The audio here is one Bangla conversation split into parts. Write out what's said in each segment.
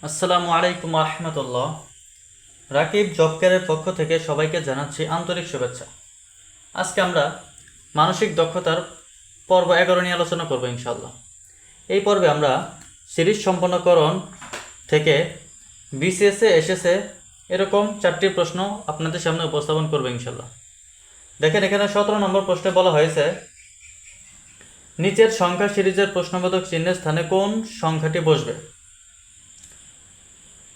আসসালামু আলাইকুম রহমতুল্লাহ। রাকিব জব কেয়ারের পক্ষ থেকে সবাইকে জানাচ্ছি আন্তরিক শুভেচ্ছা। আজকে আমরা মানসিক দক্ষতার পর্ব 11 নিয়ে আলোচনা করব ইনশাল্লাহ। এই পর্বে আমরা সিরিজ সম্পন্নকরণ থেকে বিসিএসে এসেছে এরকম 4টি প্রশ্ন আপনাদের সামনে উপস্থাপন করব ইনশাল্লাহ। দেখেন, এখানে 17 নম্বর প্রশ্নে বলা হয়েছে, নিচের সংখ্যা সিরিজের প্রশ্নবোধক চিহ্নের স্থানে কোন সংখ্যাটি বসবে।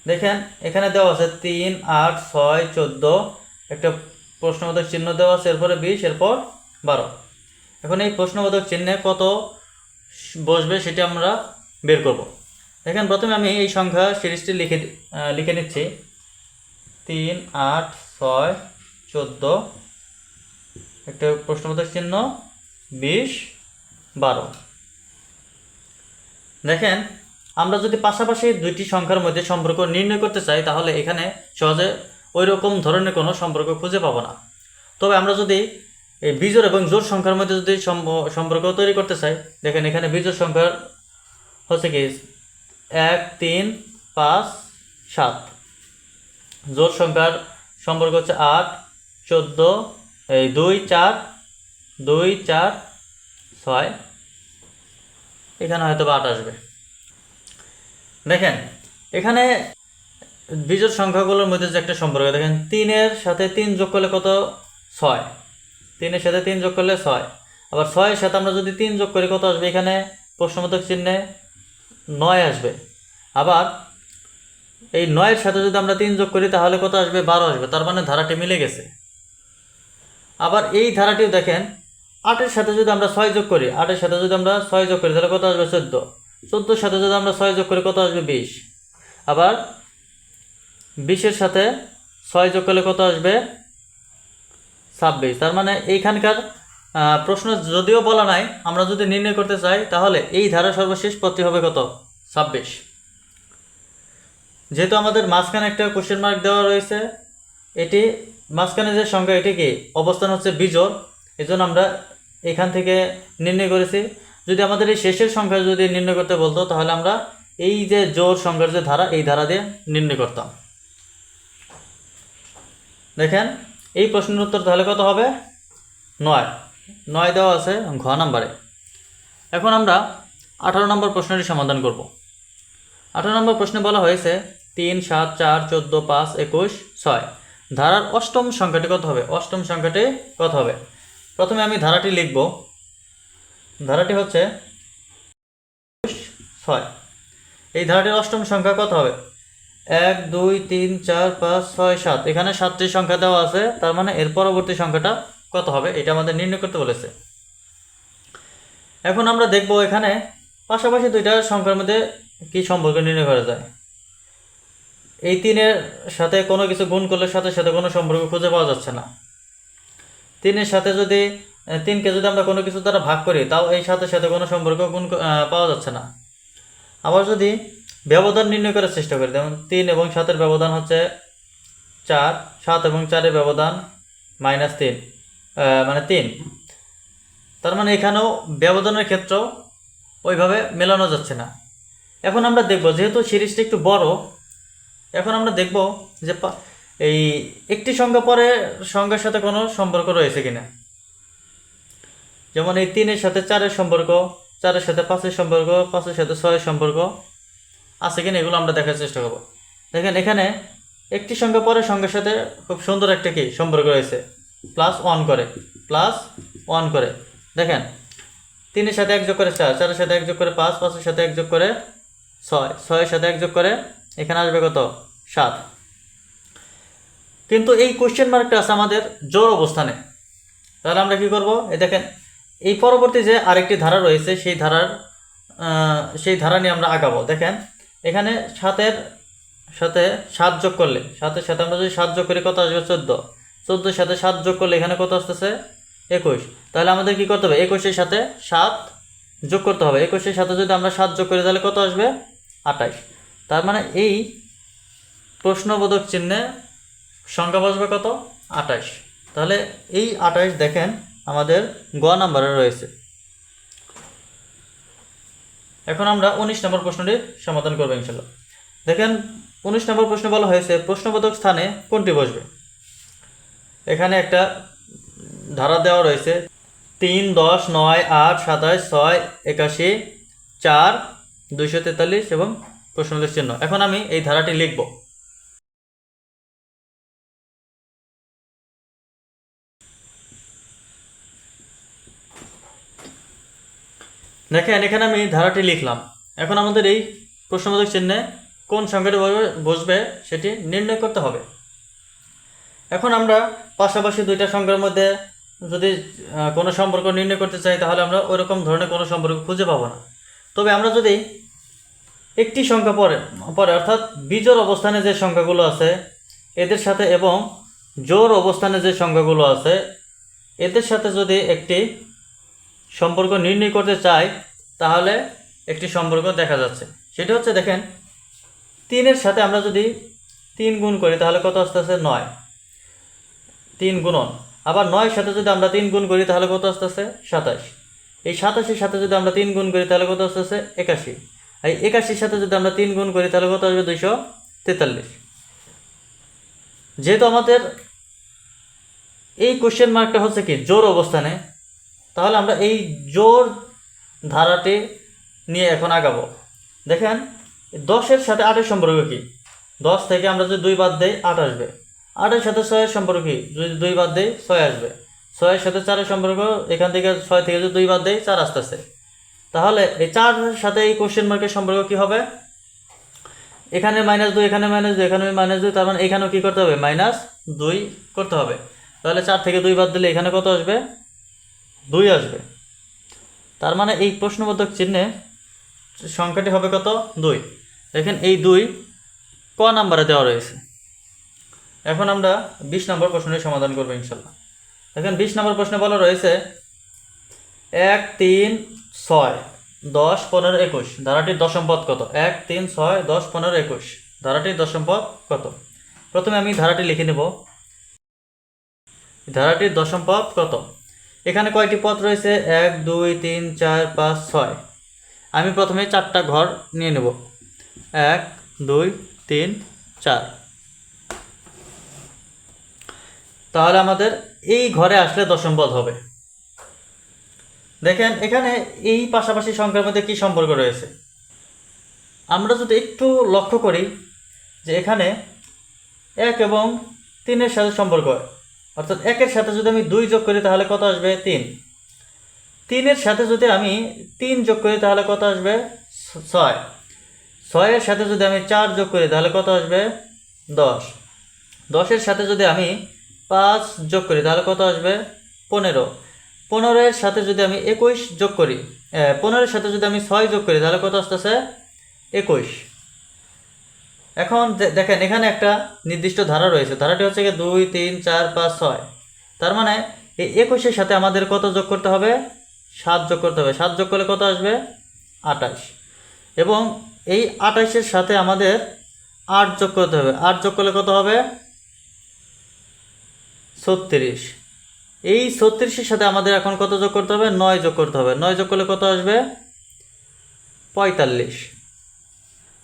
দেখেন, এখানে দেওয়া আছে 3, 8, 6, 14, একটা প্রশ্নবোধক চিহ্ন দেওয়া আছে, এরপরে 20, এরপর 12। এখন এই প্রশ্নবোধক চিহ্নে কত বসবে সেটা আমরা বের করব। দেখেন, প্রথমে আমি এই সংখ্যা সিরিজটি লিখে নিচ্ছি। 3, 8, 6, 14, একটা প্রশ্নবোধক চিহ্ন, 20, 12। দেখেন, আমরা যদি পাশাপাশি দুইটি সংখ্যার মধ্যে সম্পর্ক নির্ণয় করতে চাই তাহলে এখানে সহজে ওই রকম ধরনের কোনো সম্পর্ক খুঁজে পাবো না। তবে আমরা যদি এই বিজোড় এবং জোড় সংখ্যার মধ্যে যদি সম্পর্ক তৈরি করতে চাই, দেখেন এখানে বিজোড় সংখ্যার হচ্ছে কি 1, 3, 5, 7। জোড় সংখ্যার সম্পর্ক হচ্ছে 8, 14, 2, 4, 2, 4, 6। এখানে হয়তো 8 আসবে। দেখেন, এখানে বিজোড় সংখ্যাগুলোর মধ্যে যে একটা সম্পর্ক, দেখেন 3-এর সাথে 3 যোগ করলে কত? 6। 3-এর সাথে 3 যোগ করলে 6। আবার 6-এর সাথে আমরা যদি 3 যোগ করি কত আসবে? এখানে প্রশ্নবোধক চিহ্নে 9 আসবে। আবার এই 9-এর সাথে যদি আমরা 3 যোগ করি তাহলে কত আসবে? 12 আসবে। তার মানে ধারাটি মিলে গেছে। আবার এই ধারাটিও দেখেন, 8-এর সাথে যদি আমরা 6 যোগ করি, 8-এর সাথে যদি আমরা 6 যোগ করি তাহলে কত আসবে? 14। 14-এর সাথে যদি আমরা 6 যোগ করি কত আসবে? 20। আবার 20-এর সাথে 6 যোগ করলে কত আসবে? 26। তার মানে এইখানকার প্রশ্ন যদিও বলা নাই, আমরা যদি নির্ণয় করতে চাই তাহলে এই ধারা সর্বশেষ পদটি হবে কত? 26। যেহেতু আমাদের মাঝখানে একটা কোশ্চেন মার্ক দেওয়া রয়েছে, এটি মাঝখানে যে সংখ্যা এটি কি অবস্থান হচ্ছে বিজোড়, এজন্য আমরা এখান থেকে নির্ণয় করেছি। যদি আমাদের এই শেষের সংখ্যা যদি নির্ণয় করতে বলতো তাহলে আমরা এই যে জোড় সংখ্যার যে ধারা, এই ধারা দিয়ে নির্ণয় করতাম। দেখেন, এই প্রশ্নের উত্তর তাহলে কত হবে? 9। 9 দেওয়া আছে ঘ নাম্বারে। এখন আমরা 18 নম্বর প্রশ্নটি সমাধান করব। 18 নম্বর প্রশ্নে বলা হয়েছে 3, 7, 4, 14, 5, 21, 6 ধারার অষ্টম সংখ্যাটি কত হবে? অষ্টম সংখ্যাটি কত হবে? প্রথমে আমি ধারাটি লিখব। ধারাটি হচ্ছে 6। এই ধারাটির অষ্টম সংখ্যা কত হবে? 1, 2, 3, 4, 5, 6, 7। এখানে 7টি সংখ্যা দেওয়া আছে, তার মানে এর পরবর্তী সংখ্যাটা কত হবে এটা আমাদের নির্ণয় করতে বলেছে। এখন আমরা দেখব এখানে পাশাপাশি দুইটা সংখ্যার মধ্যে কি সম্পর্ক নির্ণয় করা যায়। এই 3-এর সাথে কোনো কিছু গুণ করলে সাথে সাথে কোনো সম্পর্ক খুঁজে পাওয়া যাচ্ছে না। 3-এর সাথে যদি 3কে যদি আমরা কোনো কিছু দ্বারা ভাগ করি তাও এই সাথে সাথে কোনো সম্পর্ক পাওয়া যাচ্ছে না। আবার যদি ব্যবধান নির্ণয় করার চেষ্টা করি, যেমন 3 এবং 7-এর ব্যবধান হচ্ছে 4, 7 এবং 4-এর ব্যবধান -3, মানে 3। তার মানে এখানেও ব্যবধানের ক্ষেত্রেও ওইভাবে মেলানো যাচ্ছে না। এখন আমরা দেখব, যেহেতু সিরিজটা একটু বড়, এখন আমরা দেখব যে এই একটি সংখ্যা পরে সংখ্যার সাথে কোনো সম্পর্ক রয়েছে কিনা। যেমন এই 3-এর সাথে 4-এর সম্পর্ক, 4-এর সাথে 5-এর সম্পর্ক, 5-এর সাথে 6-এর সম্পর্ক আছে কিনা, এগুলো আমরা দেখার চেষ্টা করব। দেখেন, এখানে একটি সংখ্যা পরের সংখ্যার সাথে খুব সুন্দর একটা কি সম্পর্ক রয়েছে, +1 করে, +1 করে। দেখেন, 3-এর সাথে 1 যোগ করে 4, 4-এর সাথে 1 যোগ করে 5, 5-এর সাথে 1 যোগ করে 6, 6-এর সাথে 1 যোগ করে এখানে আসবে কত? 7। কিন্তু এই কোশ্চেন মার্কটা আছে আমাদের জোড় অবস্থানে। তাহলে আমরা কি করব? দেখেন, এই পরবর্তী যে আরেকটি ধারা রয়েছে সেই ধারা নিয়ে আমরা আগাবো। দেখেন, এখানে 7-এর সাথে 7 যোগ করলে, 7-এর সাথে আমরা যদি 7 যোগ করি কত আসবে? 14। 14-এর সাথে 7 যোগ করলে এখানে কত আসতেছে? 21। তাহলে আমাদের কি করতে হবে? 21-এর সাথে 7 যোগ করতে হবে। 21-এর সাথে যদি আমরা 7 যোগ করি তাহলে কত আসবে? 28। তার মানে এই প্রশ্নবোধক চিহ্নে সংখ্যা বসবে কত? 28। তাহলে এই 28 দেখেন আমাদের গ নাম্বারে রয়েছে। এখন আমরা 19 নম্বর প্রশ্নটি সমাধান করবো ইনশাল্লাহ। দেখেন 19 নম্বর প্রশ্ন বলা হয়েছে প্রশ্নবোধক স্থানে কোনটি বসবে। এখানে একটা ধারা দেওয়া রয়েছে 3, 10, 9, 8, 27, 6, 81, 4, 243 এবং প্রশ্নবোধক চিহ্ন। এখন আমি এই ধারাটি লিখব। দেখেন এখানে আমি ধারাটি লিখলাম। এখন আমাদের এই প্রশ্নবোধক চিহ্নে কোন সংখ্যাটি বসবে সেটি নির্ণয় করতে হবে। এখন আমরা পাশাপাশি দুইটা সংখ্যার মধ্যে যদি কোনো সম্পর্ক নির্ণয় করতে চাই তাহলে আমরা ওইরকম ধরনের কোনো সম্পর্ক খুঁজে পাবো না। তবে আমরা যদি একটি সংখ্যা পরে অর্থাৎ বিজোড় অবস্থানে যে সংখ্যাগুলো আছে এদের সাথে এবং জোড় অবস্থানে যে সংখ্যাগুলো আছে এদের সাথে যদি একটি সম্পর্ক নির্ণয় করতে চাই তাহলে একটি সম্পর্ক দেখা যাচ্ছে। সেটা হচ্ছে দেখেন 3-এর সাথে আমরা যদি 3 গুণ করি তাহলে কত আসতেছে 9, 3 গুণন। আবার 9-এর সাথে যদি আমরা 3 গুণ করি তাহলে কত আসতেছে 27। এই 27-এর সাথে যদি আমরা 3 গুণ করি তাহলে কত আসতেছে 81। এই 81-এর সাথে যদি আমরা 3 গুণ করি তাহলে কত আসবে 243। যেহেতু আমাদের এই কোশ্চেন মার্কটা হচ্ছে কি জোড় অবস্থানে, তাহলে আমরা এই জোড় ধারাটি নিয়ে এখন আগাবো। দেখেন 10-এর সাথে 8-এর সম্পর্ক কি? 10 থেকে আমরা যদি 2 বাদ দেই 8 আসবে। 8-এর সাথে 6-এর সম্পর্ক কি? যদি 2 বাদ দেই 6 আসবে। 6-এর সাথে 4-এর সম্পর্ক, এখান থেকে 6 থেকে যদি 2 বাদ দেই 4 আসতেছে। তাহলে এই 4-এর সাথে এই কোশ্চেন মার্কের সম্পর্ক কি হবে? এখানে -2, এখানে -2, এখানে -2, তার মানে এখানেও কি করতে হবে? -2 করতে হবে। তাহলে 4 থেকে 2 বাদ দিলে এখানে কত আসবে? 2 আসবে। তার মানে এই প্রশ্নবোধক চিহ্নে সংখ্যাটি হবে কত? 2। দেখেন এই 2 ক নাম্বারে দেওয়া রয়েছে। এখন আমরা 20 নম্বর প্রশ্নের সমাধান করবো ইনশাল্লাহ। দেখেন 20 নম্বর প্রশ্নে বলা রয়েছে 1, 3, 6, 10, 15, 21 ধারাটির দশম পদ কত? 1, 3, 6, 10, 15, 21 ধারাটির দশম পদ কত? প্রথমে আমি ধারাটি লিখে নেব। ধারাটির দশম পদ কত? এখানে কয়টি পদ রয়েছে? 1, 2, 3, 4, 5, 6। আমি প্রথমে 4টা ঘর নিয়ে নেব। 1, 2, 3, 4। তাহলে আমাদের এই ঘরে আসলে দশম পদ হবে। দেখেন এখানে এই পাশাপাশি সংখ্যার মধ্যে কি সম্পর্ক রয়েছে আমরা যদি একটু লক্ষ্য করি যে এখানে 1 এবং 3-এর সাথে সম্পর্ক, অর্থাৎ 1-এর সাথে যদি আমি 2 যোগ করি তাহলে কত আসবে? 3। 3-এর সাথে যদি আমি 3 যোগ করি তাহলে কত আসবে? 6। 6-এর সাথে যদি আমি 4 যোগ করি তাহলে কত আসবে? 10। 10-এর সাথে যদি আমি 5 যোগ করি তাহলে কত আসবে? 15। 15-এর সাথে যদি আমি 21 যোগ করি, 15-এর সাথে যদি আমি 6 যোগ করি তাহলে কত আসতেছে? 21। এখন দেখেন এখানে একটা নির্দিষ্ট ধারা রয়েছে। ধারাটি হচ্ছে 2, 3, 4, 5, 6। তার মানে এই 21-এর সাথে আমাদের কত যোগ করতে হবে? 7 যোগ করতে হবে। 7 যোগ করলে কত আসবে? 28। এবং এই 28-এর সাথে আমাদের 8 যোগ করতে হবে। 8 যোগ করলে কত হবে? 36। এই 36-এর সাথে আমাদের এখন কত যোগ করতে হবে? 9 যোগ করতে হবে। 9 যোগ করলে কত আসবে? 45।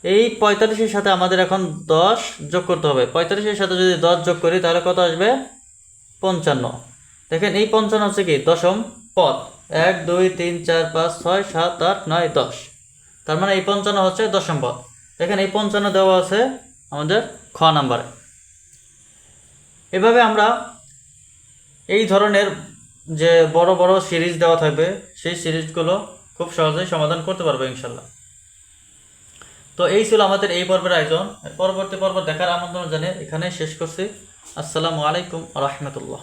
এই 45-এর সাথে আমাদের এখন 10 যোগ করতে হবে। 45-এর সাথে যদি 10 যোগ করি তাহলে কত আসবে? 55। দেখেন এই 55 হচ্ছে কি দশম পদ। 1, 2, 3, 4, 5, 6, 7, 8, 9, 10। তার মানে এই 55 হচ্ছে দশম পদ। দেখেন এই 55 দেওয়া আছে আমাদের খ নাম্বারে। এভাবে আমরা এই ধরনের যে বড় বড় সিরিজ দেওয়া থাকবে সেই সিরিজগুলো খুব সহজেই সমাধান করতে পারবো ইনশাল্লাহ। তো এই ছিল আমাদের এই পর্বের আয়োজন। পরবর্তী পর্ব দেখার আমন্ত্রণ জানিয়ে এখানে শেষ করছি। আসসালামু আলাইকুম ওয়া রাহমাতুল্লাহ।